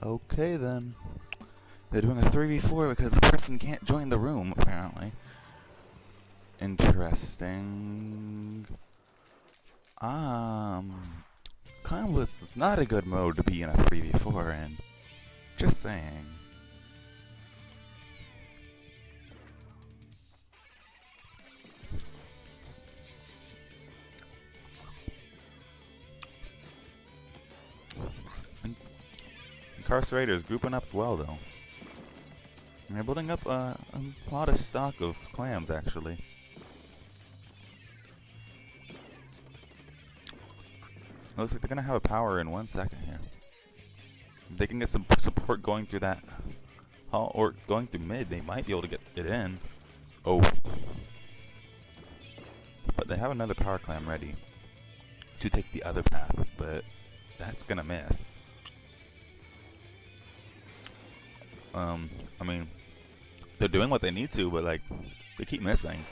Okay then. They're doing a 3v4 because the person can't join the room, apparently. Interesting. Clownless is not a good mode to be in a 3v4 in. Just saying. Inkarcerators grouping up well though. And they're building up a lot of stock of clams actually. Looks like they're gonna have a power in 1 second here. They can get some support going through that hall or going through mid. They might be able to get it in. Oh. But they have another power clam ready to take the other path, but that's gonna miss. I mean, they're doing what they need to, but like, they keep missing.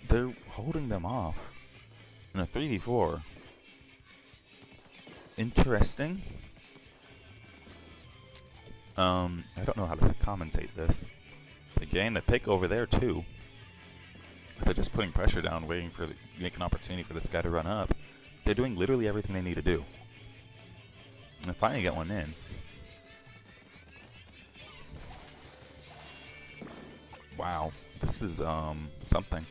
They're holding them off in a 3v4. Interesting. I don't know how to commentate this. They gained a pick over there too. They're just putting pressure down, waiting for make an opportunity for this guy to run up. They're doing literally everything they need to do. And finally get one in. Wow, this is something.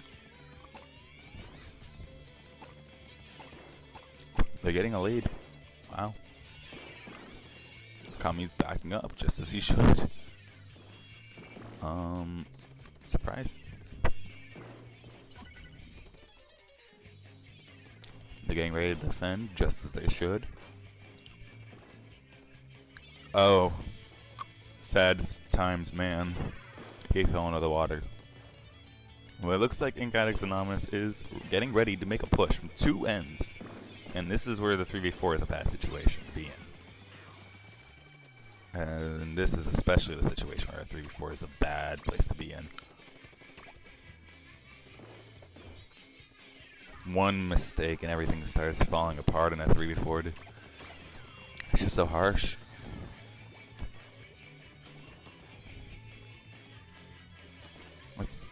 They're getting a lead. Wow. Kami's backing up just as he should. Surprise. They're getting ready to defend just as they should. Oh. Sad times, man. He fell into the water. Well, it looks like Addicts Anonymous is getting ready to make a push from two ends. And this is where the 3v4 is a bad situation to be in. And this is especially the situation where a 3v4 is a bad place to be in. One mistake and everything starts falling apart in a 3v4. It's just so harsh.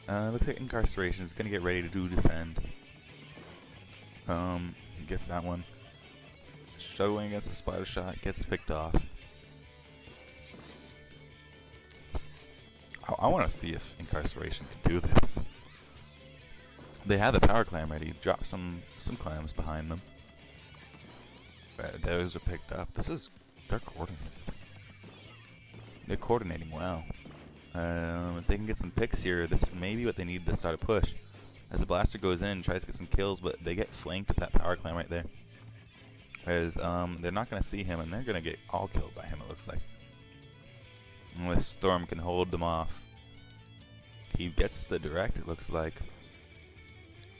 Looks like Incarceration is going to get ready to defend. Gets that one. Struggling against the spider shot, gets picked off. I want to see if Incarceration can do this. They have the power clam ready. Drop some clams behind them. Those are picked up. They're coordinated. They're coordinating well. If they can get some picks here, this may be what they need to start a push. As the blaster goes in, tries to get some kills, but they get flanked with that power clam right there. As they're not going to see him, and they're going to get all killed by him, it looks like. Unless Storm can hold them off. He gets the direct, it looks like.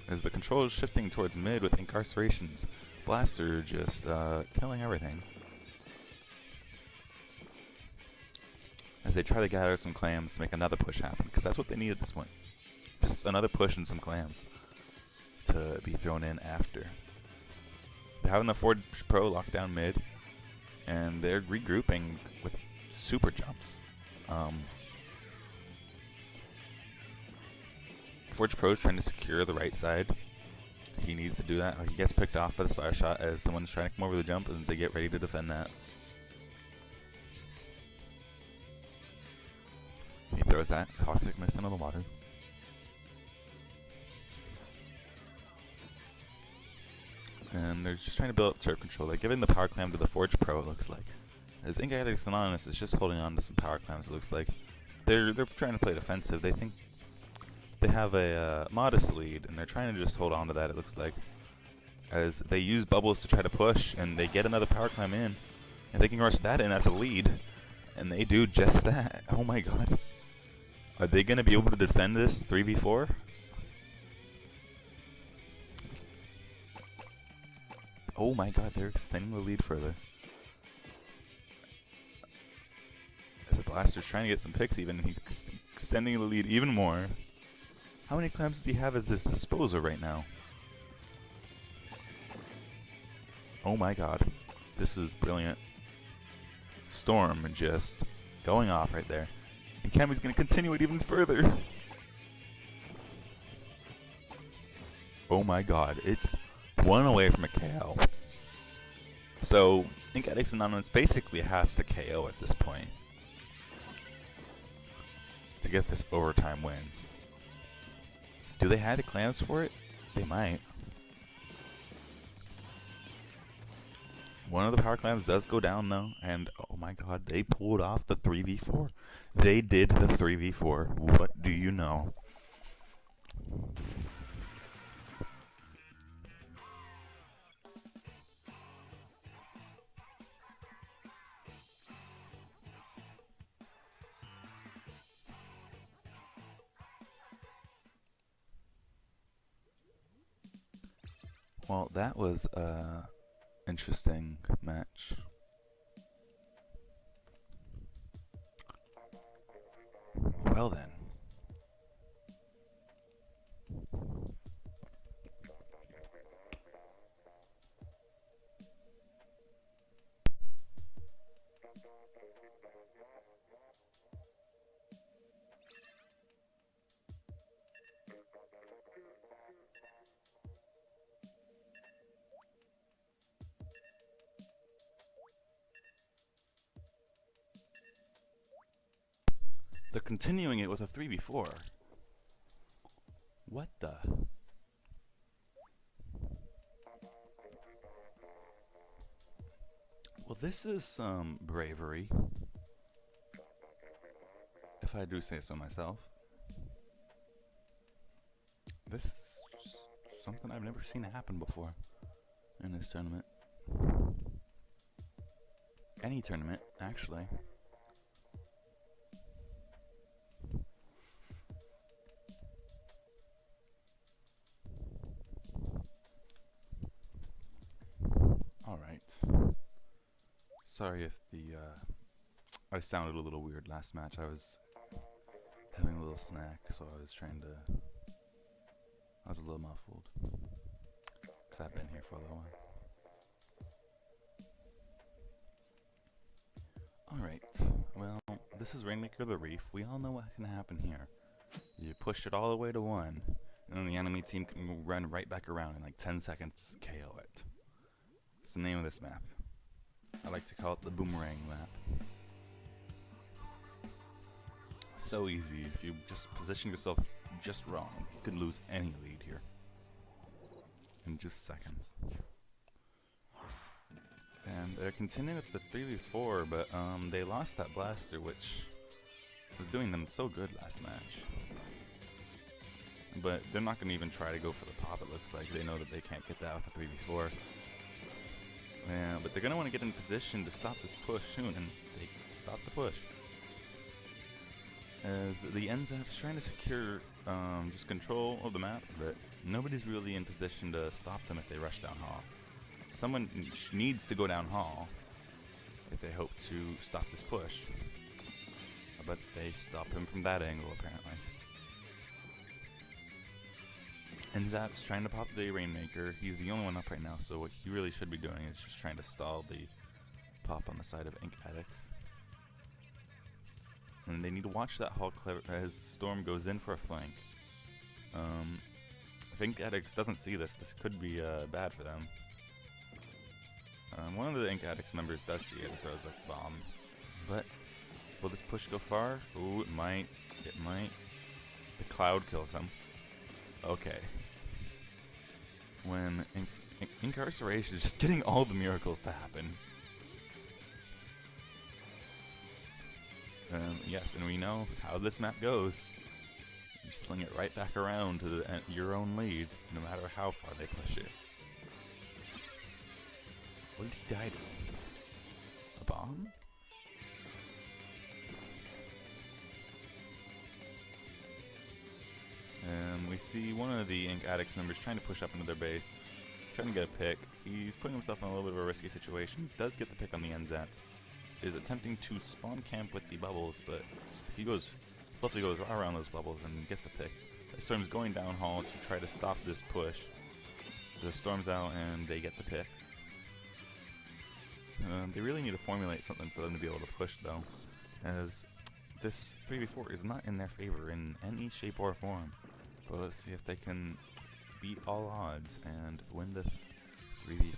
As the control is shifting towards mid with Incarceration's blaster just killing everything. As they try to gather some clams to make another push happen, because that's what they need at this point. Just another push and some clams to be thrown in after. They're having the Forge Pro lock down mid, and they're regrouping with super jumps. Forge Pro is trying to secure the right side. He needs to do that. He gets picked off by the spider shot as someone's trying to come over the jump, and they get ready to defend that. He throws that toxic mist into the water. And they're just trying to build up turret control. They're giving the power clam to the Forge Pro, it looks like. As Addicts Anonymous is just holding on to some power clams, it looks like. They're trying to play defensive. They think they have a modest lead, and they're trying to just hold on to that, it looks like. As they use bubbles to try to push, and they get another power clam in. And they can rush that in as a lead. And they do just that. Oh my god. Are they going to be able to defend this 3v4? Oh my god, they're extending the lead further. As the blaster's trying to get some picks even, and he's extending the lead even more. How many clams does he have as his disposal right now? Oh my god. This is brilliant. Storm just going off right there. And Kami's going to continue it even further. Oh my god, it's one away from a KO. So, I think Addicts Anonymous basically has to KO at this point to get this overtime win. Do they have the clams for it? They might. One of the power clams does go down though, and oh my god, they pulled off the 3v4. They did the 3v4. What do you know? Well, that was a interesting match. Well then. They're continuing it with a 3v4. What the? Well, this is some bravery, if I do say so myself. This is just something I've never seen happen before in this tournament. Any tournament, actually. Sorry if I sounded a little weird last match. I was having a little snack, so I was a little muffled. Because I've been here for a little while. Alright, well, this is Rainmaker of the Reef. We all know what can happen here. You push it all the way to 1, and then the enemy team can run right back around in like 10 seconds, KO it. It's the name of this map. I like to call it the boomerang map. So easy. If you just position yourself just wrong, you can lose any lead here in just seconds. And they're continuing with the 3v4, but they lost that blaster, which was doing them so good last match. But they're not going to even try to go for the pop, it looks like. They know that they can't get that with the 3v4. Yeah, but they're going to want to get in position to stop this push soon, and they stop the push. As the NZAP's trying to secure just control of the map, but nobody's really in position to stop them if they rush down hall. Someone needs to go down hall if they hope to stop this push. But they stop him from that angle, apparently. And Zap's trying to pop the Rainmaker. He's the only one up right now, so what he really should be doing is just trying to stall the pop on the side of Addicts. And they need to watch that hall as Storm goes in for a flank. If Addicts doesn't see this, this could be bad for them. One of the Addicts members does see it and throws a bomb. But will this push go far? Ooh, it might. It might. The cloud kills him. Okay. When Incarcerators is just getting all the miracles to happen. Yes, and we know how this map goes. You sling it right back around to your own lead, no matter how far they push it. What did he die to? A bomb? We see one of the Addicts members trying to push up into their base, trying to get a pick. He's putting himself in a little bit of a risky situation. Does get the pick on the NZAP. Is attempting to spawn camp with the bubbles, but Fluffy goes right around those bubbles and gets the pick. The Storm's going down hall to try to stop this push. The Storm's out and they get the pick. They really need to formulate something for them to be able to push, though, as this 3v4 is not in their favor in any shape or form. But let's see if they can beat all odds and win the 3v4.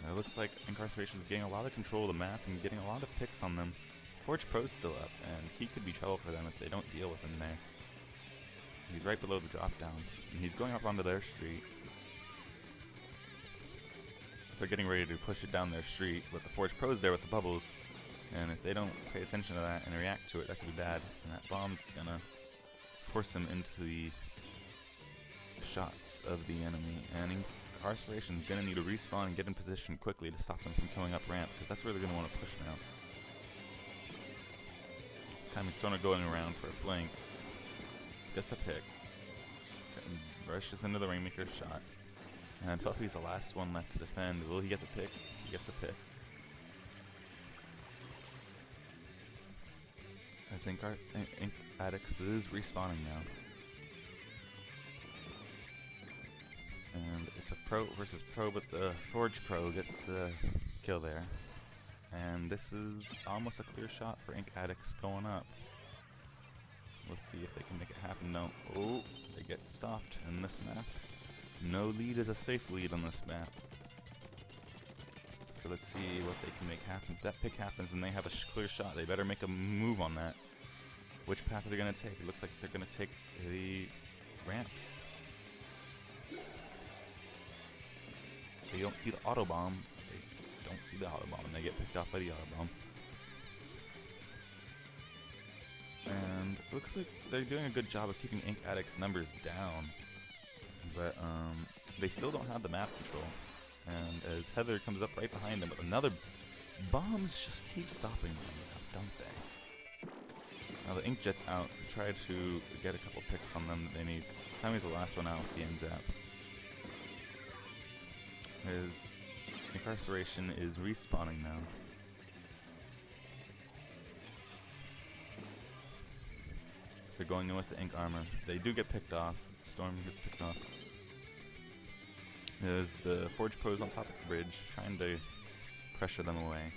It looks like Incarceration is getting a lot of control of the map and getting a lot of picks on them. Forge Pro's still up, and he could be trouble for them if they don't deal with him there. He's right below the drop down, and he's going up onto their street. So they're getting ready to push it down their street, but the Forge Pro's there with the bubbles, and if they don't pay attention to that and react to it, that could be bad. And that bomb's gonna force him into the shots of the enemy, and Incarceration's gonna need to respawn and get in position quickly to stop them from coming up ramp, because that's where they're gonna want to push now. This time he's sort of going around for a flank. Gets a pick. Rushes into the Rainmaker's shot. And Fluffy's the last one left to defend. Will he get the pick? He gets the pick. I think our Addicts is respawning now. And it's a pro versus pro, but the Forge Pro gets the kill there. And this is almost a clear shot for Addicts going up. Let's see if they can make it happen. No. Oh, they get stopped in this map. No lead is a safe lead on this map. So let's see what they can make happen. If that pick happens and they have a clear shot, they better make a move on that. Which path are they going to take? It looks like they're going to take the ramps. They don't see the auto bomb. They don't see the auto bomb, and they get picked off by the auto bomb. And it looks like they're doing a good job of keeping Addicts' numbers down, but they still don't have the map control. And as Heather comes up right behind them with another, bombs just keep stopping them, don't they? Now the Inkjet's out to try to get a couple picks on them that they need. Tommy's the last one out with the end zap. His Incarceration is respawning now. So they're going in with the ink armor. They do get picked off. Storm gets picked off. As the Forge Pro's on top of the bridge, trying to pressure them away.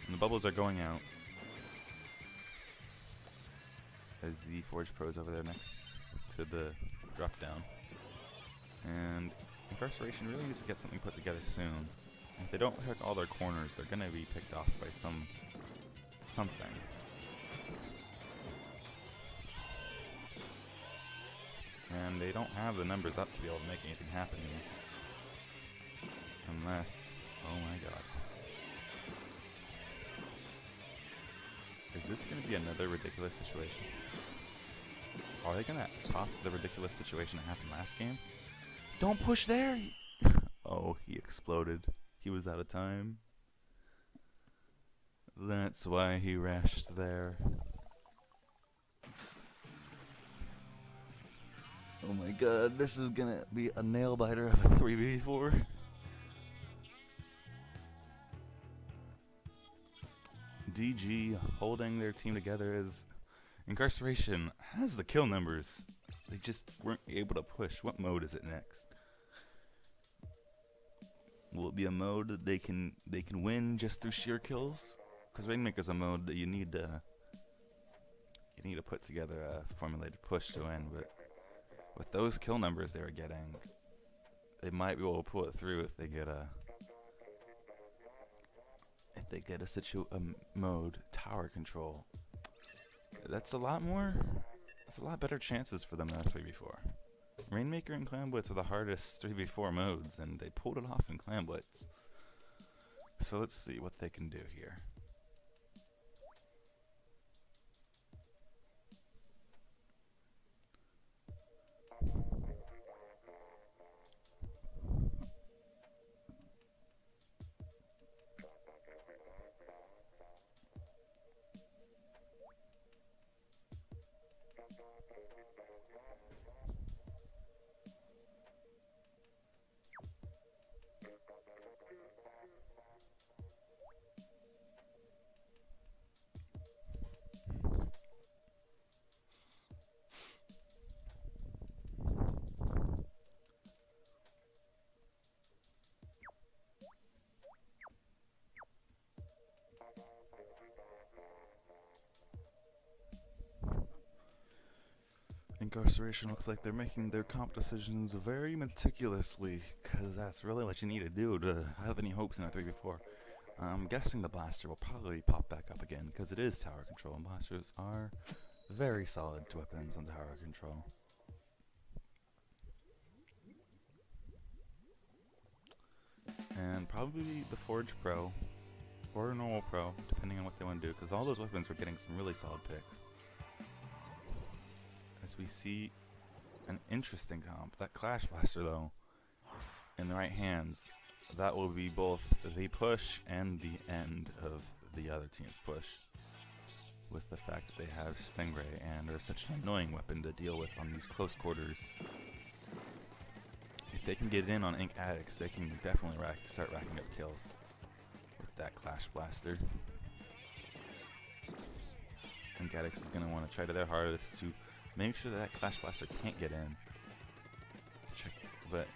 And the bubbles are going out. As the Forge Pro's over there next to the drop down. And Incarceration really needs to get something put together soon. If they don't pick all their corners, they're gonna be picked off by something. And they don't have the numbers up to be able to make anything happen here. Unless, oh my god. Is this gonna be another ridiculous situation? Are they gonna top the ridiculous situation that happened last game? Don't push there! Oh, he exploded. He was out of time. That's why he rashed there. Oh my god, this is gonna be a nail biter of a 3v4. DG holding their team together as Incarceration has the kill numbers. They just weren't able to push. What mode is it next? Will it be a mode that they can win just through sheer kills? Because Rainmaker's a mode that you need to put together a formulated push to win. But with those kill numbers they were getting, they might be able to pull it through if they get a mode tower control. That's a lot better chances for them than 3v4. Rainmaker and Clan Blitz are the hardest 3v4 modes, and they pulled it off in Clan Blitz. So let's see what they can do here. Incarceration looks like they're making their comp decisions very meticulously, because that's really what you need to do to have any hopes in a 3v4. I'm guessing the blaster will probably pop back up again, because it is tower control, and blasters are very solid weapons on tower control. And probably the Forge Pro, or normal Pro, depending on what they want to do, because all those weapons were getting some really solid picks. As we see an interesting comp. That Clash Blaster, though, in the right hands, that will be both the push and the end of the other team's push. With the fact that they have Stingray and are such an annoying weapon to deal with on these close quarters. If they can get in on Ink Addicts, they can definitely start racking up kills with that Clash Blaster. Ink Addicts is going to want to try to their hardest to make sure that Clash Blaster can't get in. But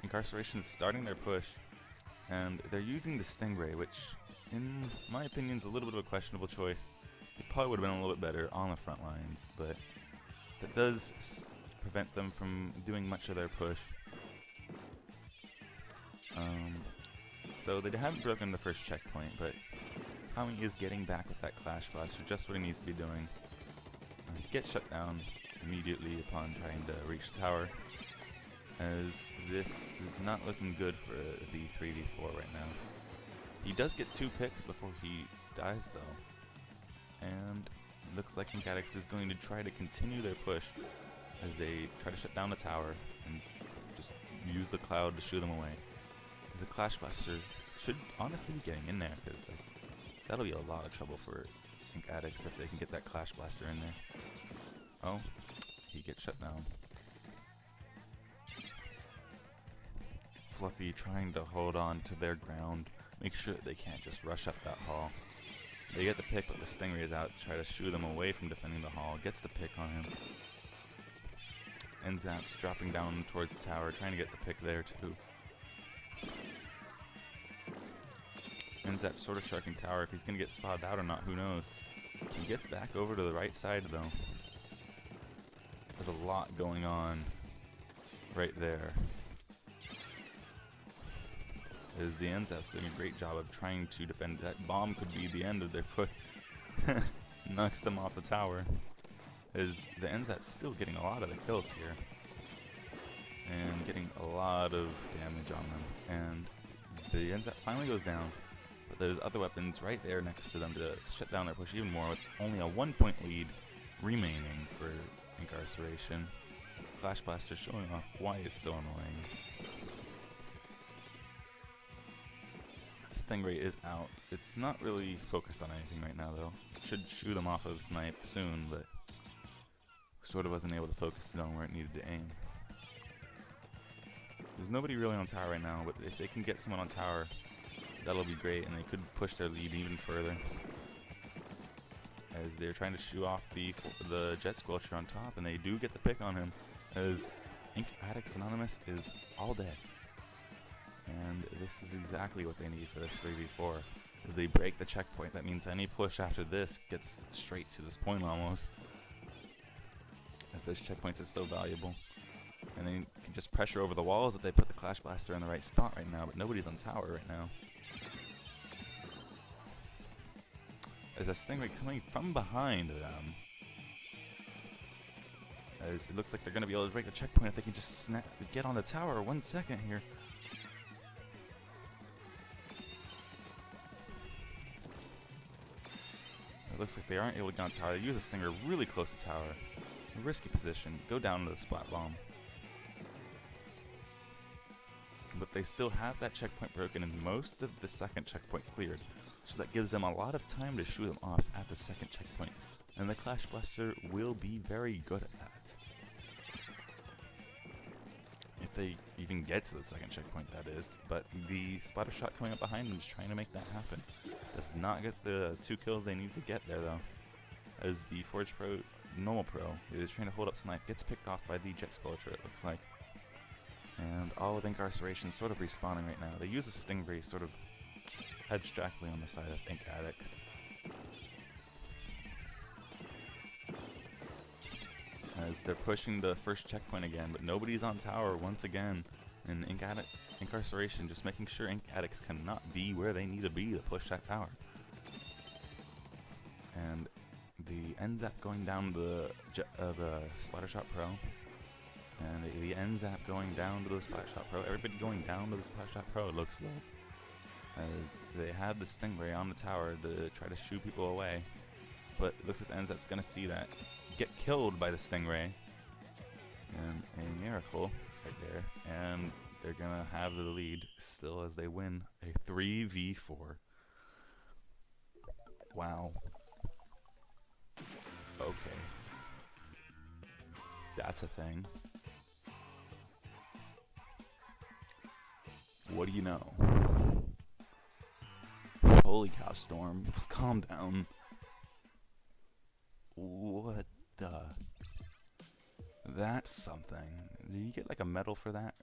Incarceration is starting their push, and they're using the Stingray, which, in my opinion, is a little bit of a questionable choice. It probably would have been a little bit better on the front lines, but that does prevent them from doing much of their push. So they haven't broken the first checkpoint, but Tommy is getting back with that Clash Blaster, just what he needs to be doing. He gets shut down immediately upon trying to reach the tower, as this is not looking good for the 3v4 right now. He does get 2 picks before he dies, though, and looks like Ink Addicts is going to try to continue their push as they try to shut down the tower and just use the cloud to shoo them away. The Clash Blaster should honestly be getting in there, because that'll be a lot of trouble for Ink Addicts if they can get that Clash Blaster in there. Oh, he gets shut down. Fluffy trying to hold on to their ground, make sure that they can't just rush up that hall. They get the pick, but the Stingray is out to try to shoo them away from defending the hall. Gets the pick on him. Ends up dropping down towards the tower, trying to get the pick there too. Ends up sort of sharking tower. If he's going to get spotted out or not, who knows. He gets back over to the right side, though. There's a lot going on right there. As the NZAP's doing a great job of trying to defend. That bomb could be the end of their push. Knocks them off the tower. As the NZAP's still getting a lot of the kills here. And getting a lot of damage on them. And the NZAP finally goes down. But there's other weapons right there next to them to shut down their push even more, with only a 1-point lead remaining for Incarceration. Clash Blaster showing off why it's so annoying. Stingray is out. It's not really focused on anything right now, though. Should shoot them off of Snipe soon, but sort of wasn't able to focus it on where it needed to aim. There's nobody really on tower right now, but if they can get someone on tower, that'll be great, and they could push their lead even further. As they're trying to shoo off the Jet Squelcher on top, and they do get the pick on him, as Ink Addicts Anonymous is all dead. And this is exactly what they need for this 3v4, as they break the checkpoint. That means any push after this gets straight to this point almost, as those checkpoints are so valuable. And they can just pressure over the walls that they put the Clash Blaster in the right spot right now, but nobody's on tower right now. There's a Stingray coming from behind them. As it looks like they're going to be able to break the checkpoint if they can just get on the tower 1 second here. It looks like they aren't able to get on tower. They use a Stinger really close to tower. A risky position. Go down to the splat bomb. But they still have that checkpoint broken and most of the second checkpoint cleared. So that gives them a lot of time to shoot them off at the second checkpoint. And the Clash Blaster will be very good at that. If they even get to the second checkpoint, that is. But the splatter shot coming up behind them is trying to make that happen. Does not get the 2 kills they need to get there, though. As the Forge Pro, normal Pro, is trying to hold up Snipe, gets picked off by the Jet Squelcher, it looks like. And all of Incarceration sort of respawning right now. They use a Stingray sort of abstractly on the side of Ink Addicts. as they're pushing the first checkpoint again, but nobody's on tower once again. And Incarceration just making sure Addicts cannot be where they need to be to push that tower. And the ends up going down to the Splattershot Pro. And the ends up going down to the Splattershot Pro. Everybody going down to the Splattershot Pro, it looks like. As they had the Stingray on the tower to try to shoo people away. But it looks like the ends up's going to see that. Get killed by the Stingray. And a miracle right there. And they're going to have the lead still as they win a 3v4. Wow. Okay. That's a thing. What do you know? Holy cow, Storm. Calm down. What the? That's something. Did you get like a medal for that?